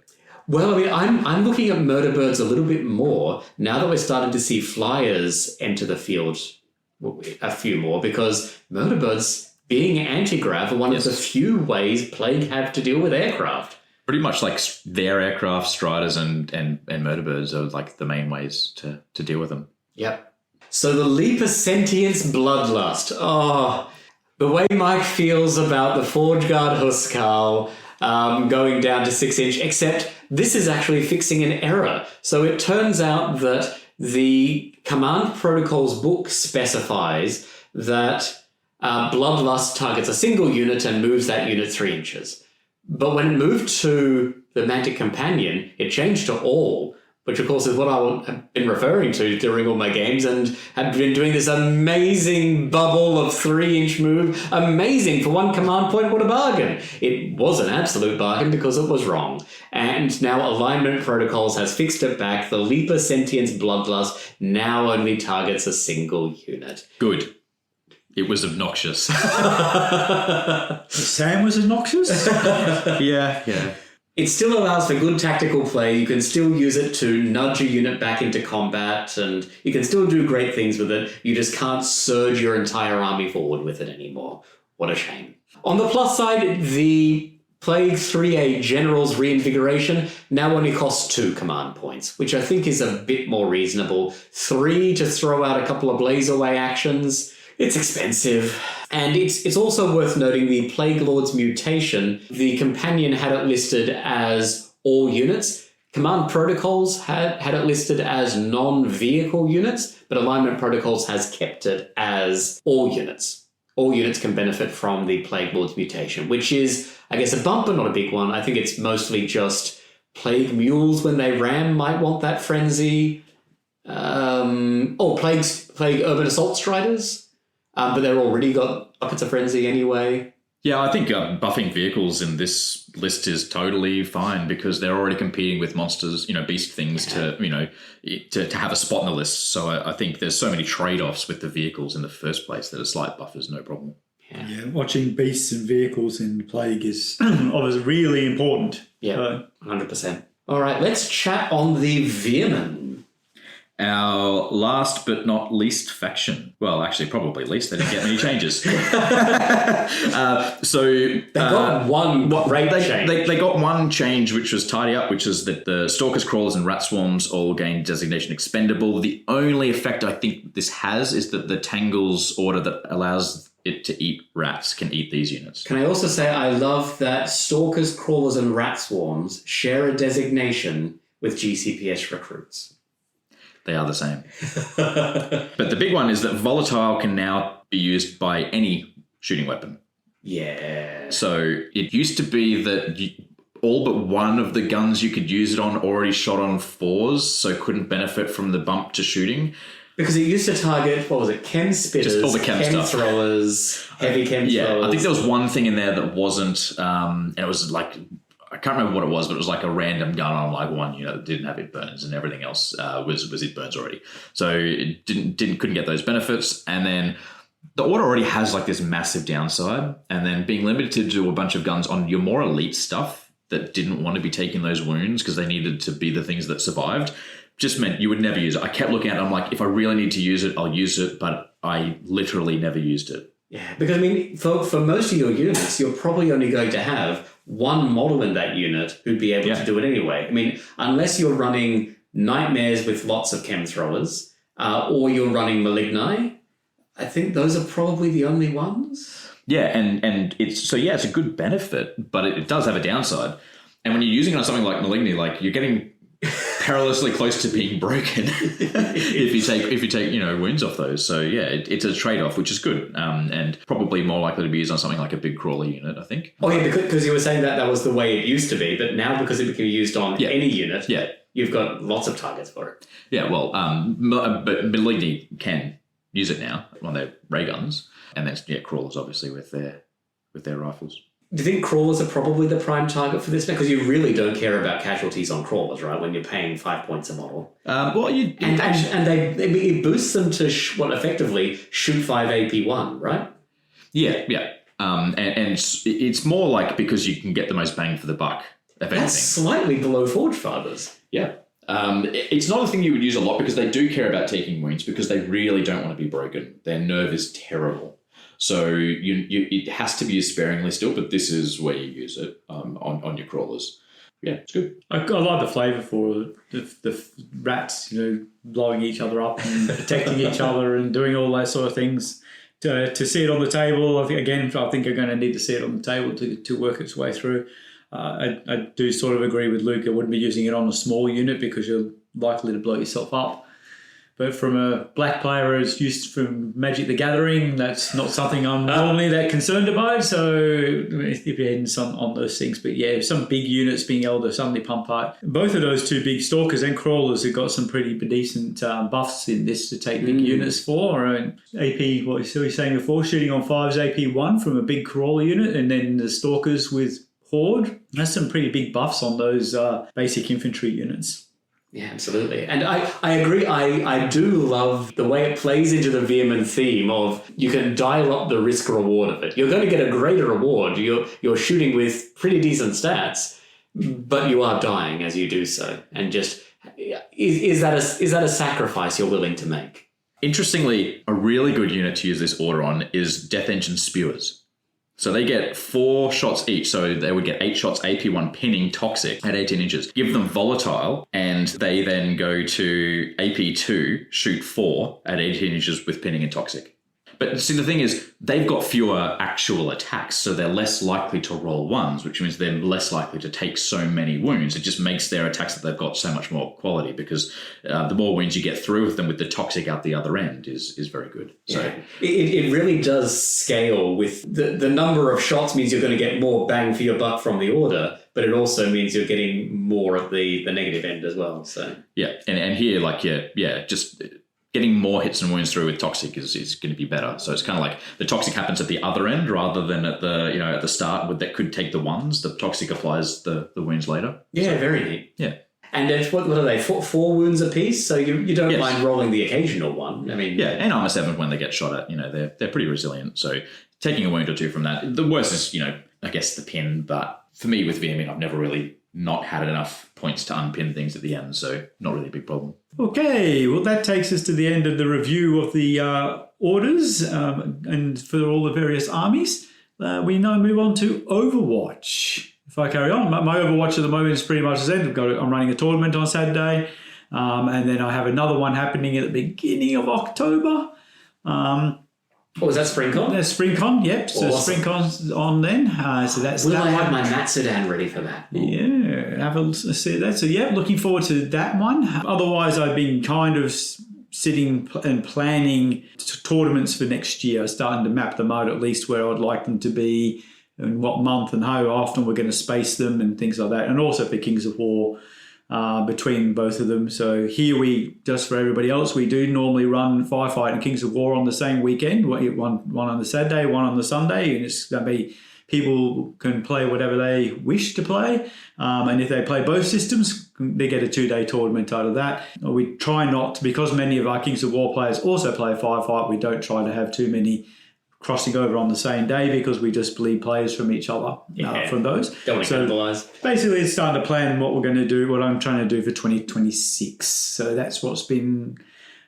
well, I mean, I'm looking at Murder Birds a little bit more now that we're starting to see flyers enter the field a few more, because Murder Birds, being anti-grav, are one of the few ways Plague have to deal with aircraft. Pretty much like their aircraft, Striders, and Murder Birds are like the main ways to deal with them. Yep. So the Leaper Sentience Bloodlust. Oh, the way Mike feels about the Forge Guard Huskarl going down to 6-inch, except this is actually fixing an error. So it turns out that the Command Protocols book specifies that Bloodlust targets a single unit and moves that unit 3 inches. But when it moved to the Mantic Companion, it changed to all, which of course is what I've been referring to during all my games, and have been doing this amazing bubble of 3-inch move. Amazing for 1 command point, what a bargain. It was an absolute bargain because it was wrong. And now Alignment Protocols has fixed it back. The Leaper Sentience Bloodlust now only targets a single unit. Good. It was obnoxious. Sam was obnoxious? Yeah. It still allows for good tactical play. You can still use it to nudge a unit back into combat, and you can still do great things with it. You just can't surge your entire army forward with it anymore. What a shame. On the plus side, the Plague 3A General's Reinvigoration now only costs 2 command points, which I think is a bit more reasonable. 3 to throw out a couple of blaze away actions. It's expensive. And it's also worth noting the Plague Lord's Mutation. The Companion had it listed as all units. Command Protocols had it listed as non-vehicle units, but Alignment Protocols has kept it as all units. All units can benefit from the Plague Lord's Mutation, which is, I guess, a bump, but not a big one. I think it's mostly just Plague Mules when they ram might want that frenzy. Plague Urban Assault Striders. but they're already got Buckets of Frenzy anyway. Yeah, I think buffing vehicles in this list is totally fine because they're already competing with monsters, beast things to have a spot in the list. So I think there's so many trade-offs with the vehicles in the first place that a slight buff is no problem. Yeah, watching beasts and vehicles in Plague is obviously really important. Yeah, 100%. All right, let's chat on the Veermen. Our last but not least faction. Well, actually, probably least. They didn't get many changes. They got one great change. They got one change, which was tidy up, which is that the Stalkers, Crawlers, and Rat Swarms all gain designation expendable. The only effect I think this has is that the Tangles order that allows it to eat rats can eat these units. Can I also say I love that Stalkers, Crawlers, and Rat Swarms share a designation with GCPS recruits. They are the same. But the big one is that Volatile can now be used by any shooting weapon. Yeah. So it used to be that all but one of the guns you could use it on already shot on 4s, so couldn't benefit from the bump to shooting. Because it used to target, what was it, chem spitters, just all the chem stuff. Throwers, heavy chem throwers. Yeah, I think there was one thing in there that wasn't, and it was like, I can't remember what it was, but it was like a random gun on like one unit that didn't have it burns, and everything else was it burns already. So it couldn't get those benefits. And then the order already has like this massive downside, and then being limited to a bunch of guns on your more elite stuff that didn't want to be taking those wounds because they needed to be the things that survived, just meant you would never use it. I kept looking at it, I'm like, if I really need to use it, I'll use it, but I literally never used it. Yeah, because I mean, for most of your units, you're probably only going to have one model in that unit who'd be able to do it anyway. I mean, unless you're running Nightmares with lots of chem throwers, or you're running Maligni, I think those are probably the only ones. Yeah, and it's a good benefit, but it does have a downside. And when you're using it on something like Maligni, like you're getting perilously close to being broken if you take wounds off those. So yeah, it's a trade-off, which is good, and probably more likely to be used on something like a big crawler unit, I think. Oh yeah, because you were saying that was the way it used to be, but now because it can be used on any unit, you've got lots of targets for it. Yeah, well, but Maligni can use it now on their ray guns, and then crawlers obviously with their rifles. Do you think crawlers are probably the prime target for this? Because you really don't care about casualties on crawlers, right? When you're paying 5 points a model. It boosts them to effectively shoot 5 AP1, right? Yeah. And it's more like because you can get the most bang for the buck. That's slightly below Forge Fathers. Yeah. It's not a thing you would use a lot because they do care about taking wounds because they really don't want to be broken. Their nerve is terrible. So it has to be used sparingly still, but this is where you use it on your crawlers. Yeah, it's good. I like the flavour for the rats, blowing each other up and protecting each other and doing all those sort of things. To see it on the table, I think I'm going to need to see it on the table to work its way through. I do sort of agree with Luke. I wouldn't be using it on a small unit because you're likely to blow yourself up. But from a black player who's used from Magic the Gathering, that's not something I'm normally that concerned about. So if you're heading on those things. But yeah, some big units being able to suddenly pump out. Both of those two big Stalkers and Crawlers have got some pretty decent buffs in this to take big units for. AP, what you were saying before, shooting on 5's AP1 from a big Crawler unit, and then the Stalkers with Horde. That's some pretty big buffs on those basic infantry units. Yeah, absolutely. And I agree. I do love the way it plays into the Veerman theme of you can dial up the risk reward of it. You're going to get a greater reward. You're shooting with pretty decent stats, but you are dying as you do so. And just is that a sacrifice you're willing to make? Interestingly, a really good unit to use this order on is Death Engine Spewers. So they get 4 shots each. So they would get 8 shots AP1 pinning toxic at 18 inches. Give them volatile, and they then go to AP2, shoot 4 at 18 inches with pinning and toxic. But see, the thing is, they've got fewer actual attacks, so they're less likely to roll 1s, which means they're less likely to take so many wounds. It just makes their attacks that they've got so much more quality because the more wounds you get through with them with the toxic out the other end is very good. So it really does scale with the number of shots means you're going to get more bang for your buck from the order, but it also means you're getting more at the negative end as well. So yeah, and here, just getting more hits and wounds through with toxic is going to be better. So it's kind of like the toxic happens at the other end rather than at the start that could take the ones. The toxic applies the wounds later. Yeah, very neat. Yeah. And it's, what are they, four wounds apiece? So you don't Yes. mind rolling the occasional one. I mean, Yeah, and armor 7 when they get shot at, they're pretty resilient. So taking a wound or two from that. The worst is, I guess the pin. But for me with VMing, I've never really not had enough points to unpin things at the end. So not really a big problem. Okay, well, that takes us to the end of the review of the orders and for all the various armies. We now move on to Overwatch. If I carry on, my Overwatch at the moment is pretty much the same. I'm running a tournament on Saturday, and then I have another one happening at the beginning of October. was that SpringCon? There's SpringCon, yep. So Awesome. SpringCon's on then. So that's Will that I one. have my Mat Sedan ready for that? Yeah, have a see that. So yeah, looking forward to that one. Otherwise, I've been kind of sitting and planning tournaments for next year, starting to map them out at least where I'd like them to be and what month and how often we're going to space them and things like that. And also for Kings of War between both of them. So here just for everybody else, we do normally run Firefight and Kings of War on the same weekend, one on the Saturday, one on the Sunday, and it's going to be people can play whatever they wish to play. And if they play both systems, they get a 2-day tournament out of that. We try not to, because many of our Kings of War players also play Firefight, we don't try to have too many crossing over on the same day because we just bleed players from each other from those. Don't want to cannibalize. Basically, it's starting to plan what we're going to do, what I'm trying to do for 2026. So that's what's been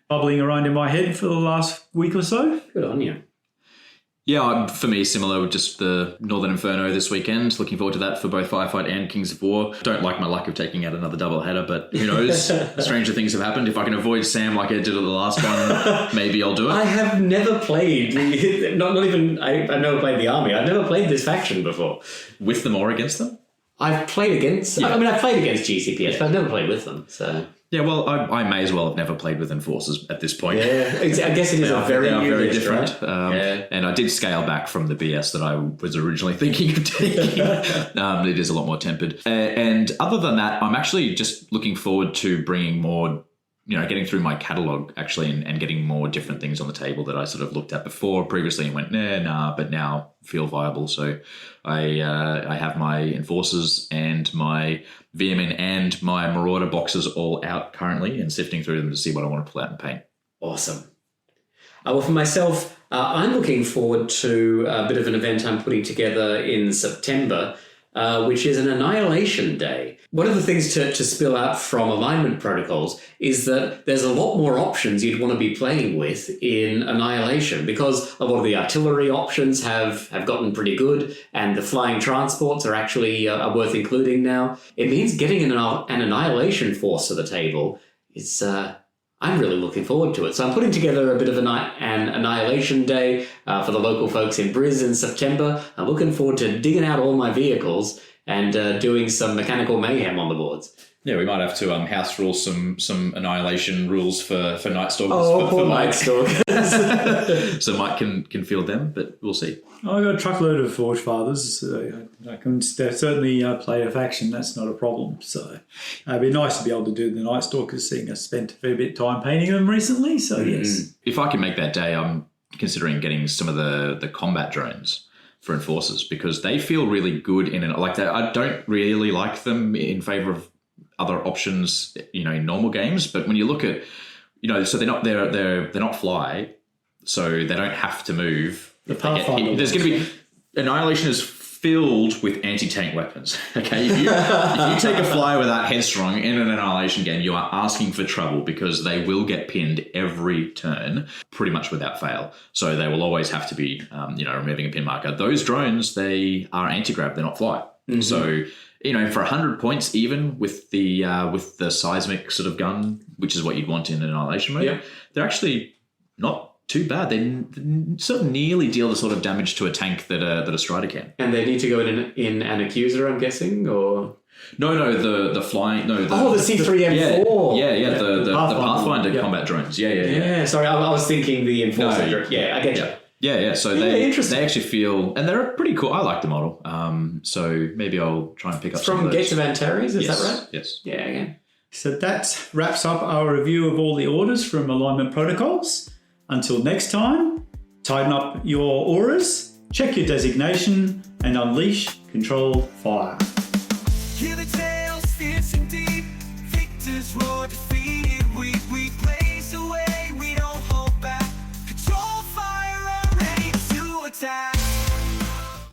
bubbling around in my head for the last week or so. Good on you. Yeah, for me, similar with just the Northern Inferno this weekend. Looking forward to that for both Firefight and Kings of War. Don't like my luck of taking out another double header, but who knows? Stranger things have happened. If I can avoid Sam like I did at the last one, maybe I'll do it. I have never played, not even, I've never played the army. I've never played this faction before. With them or against them? I've played against, I've played against GCPS, but I've never played with them, so... Yeah, well, I may as well have never played with Enforcers at this point. Yeah, I guess it is a very they are new very list, different. right? And I did scale back from the BS that I was originally thinking of taking. It is a lot more tempered. And other than that, I'm actually just looking forward to bringing more, getting through my catalogue actually and getting more different things on the table that I sort of looked at previously and went, nah, but now feel viable. So I have my Enforcers and my Veerman and my Marauder boxes all out currently and sifting through them to see what I want to pull out and paint. Awesome. Well, for myself, I'm looking forward to a bit of an event I'm putting together in September, which is an Annihilation Day. One of the things to spill out from alignment protocols is that there's a lot more options you'd want to be playing with in Annihilation because a lot of the artillery options have gotten pretty good and the flying transports are actually are worth including now. It means getting an Annihilation force to the table is... I'm really looking forward to it. So I'm putting together a bit of an Annihilation Day for the local folks in Briz in September. I'm looking forward to digging out all my vehicles and doing some mechanical mayhem on the boards. Yeah, we might have to house rule some Annihilation rules for Night Stalkers. Oh, poor Mike. Night Stalkers. So Mike can field them, but we'll see. I've got a truckload of Forge Fathers. I can certainly play a faction. That's not a problem. So it'd be nice to be able to do the Night Stalkers, seeing I spent a fair bit of time painting them recently. So yes. If I can make that day, I'm considering getting some of the combat drones for Enforcers because they feel really good in it. Like that, I don't really like them in favour of other options, in normal games. But when you look at, so they're not fly, so they don't have to move. The Pathfinder. There's going to be Annihilation is filled with anti-tank weapons. Okay, if you take a flyer without headstrong in an Annihilation game, you are asking for trouble because they will get pinned every turn, pretty much without fail. So they will always have to be, removing a pin marker. Those drones, they are anti-grav; they're not fly. Mm-hmm. So for 100 points, even with the seismic sort of gun, which is what you'd want in an Annihilation mode, they're actually not too bad. They sort of nearly deal the sort of damage to a tank that a Strider can. And they need to go in an Accuser, I'm guessing, or... No, the flying... No, the C3M4! Yeah, the Pathfinder combat drones. Yeah. Sorry, I was thinking the Enforcer. No, I get you. Yeah. So they actually feel... And they're pretty cool. I like the model. So maybe I'll try and pick up some of from those. Gates of Antares, is that right? Yes. Yeah, okay. So that wraps up our review of all the orders from alignment protocols. Until next time, tighten up your auras, check your designation, and unleash controlled fire. Hear the tales, fierce and deep. Victors roar, defeated, we